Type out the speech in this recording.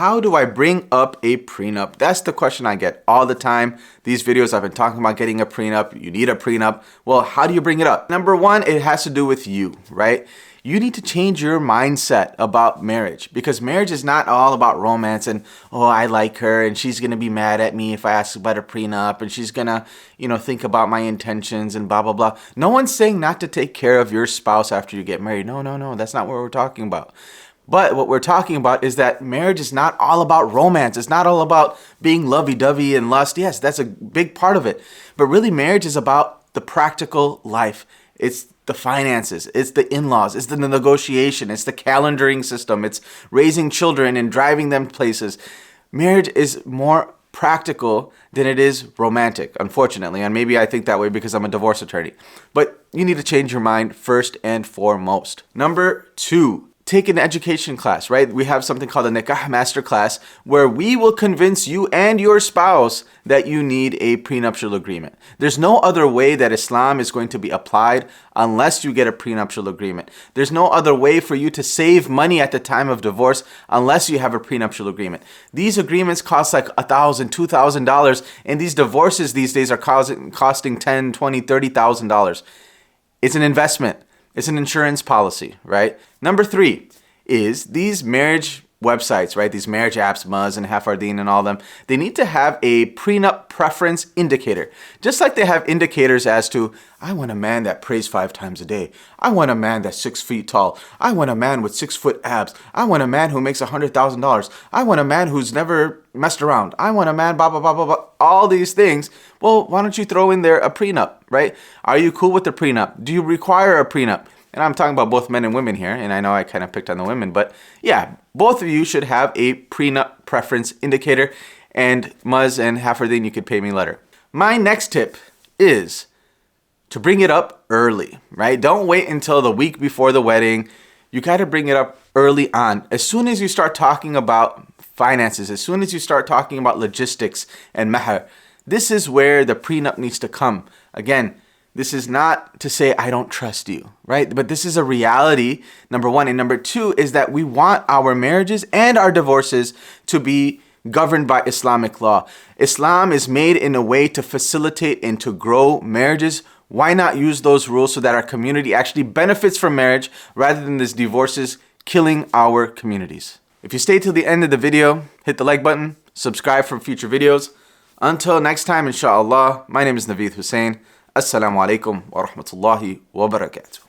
how do I bring up a prenup? That's the question I get all the time. These videos I've been talking about getting a prenup. You need a prenup. Well, how do you bring it up? Number one, it has to do with you, right? You need to change your mindset about marriage, because marriage is not all about romance and, oh, I like her and she's going to be mad at me if I ask about a prenup and she's going to, think about my intentions and blah, blah, blah. No one's saying not to take care of your spouse after you get married. No, that's not what we're talking about. But what we're talking about is that marriage is not all about romance. It's not all about being lovey-dovey and lust. Yes, that's a big part of it. But really, marriage is about the practical life. It's the finances, it's the in-laws, it's the negotiation, it's the calendaring system, it's raising children and driving them places. Marriage is more practical than it is romantic, unfortunately. And maybe I think that way because I'm a divorce attorney. But you need to change your mind first and foremost. Number two, take an education class, right? We have something called a NIKAH MASTERCLASS where we will convince you and your spouse that you need a prenuptial agreement. There's no other way that Islam is going to be applied unless you get a prenuptial agreement. There's no other way for you to save money at the time of divorce unless you have a prenuptial agreement. These agreements cost like $1,000, $2,000, and these divorces these days are costing $10,000, $20,000, $30,000. It's an investment. It's an insurance policy, right? Number three is these marriage websites, right? These marriage apps, Muzz and Hafardeen and all of them, they need to have a prenup preference indicator. Just like they have indicators as to, I want a man that prays 5 times a day. I want a man that's 6 feet tall. I want a man with 6-foot abs. I want a man who makes $100,000. I want a man who's never messed around. I want a man, blah, blah, blah, blah, blah. All these things. Well, why don't you throw in there a prenup, right? Are you cool with the prenup? Do you require a prenup? And I'm talking about both men and women here, and I know I kind of picked on the women, but yeah, both of you should have a prenup preference indicator, and Muzz and Hafardeen, you could pay me later. My next tip is to bring it up early, right? Don't wait until the week before the wedding. You got to bring it up early on. As soon as you start talking about finances, as soon as you start talking about logistics and mahr, this is where the prenup needs to come. Again, this is not to say I don't trust you, right? But this is a reality, number one. And number two is that we want our marriages and our divorces to be governed by Islamic law. Islam is made in a way to facilitate and to grow marriages. Why not use those rules so that our community actually benefits from marriage rather than this divorces killing our communities? If you stay till the end of the video, hit the like button, subscribe for future videos. Until next time, inshallah, my name is Naveed Husain. Assalamu alaikum wa rahmatullahi wa barakatuh.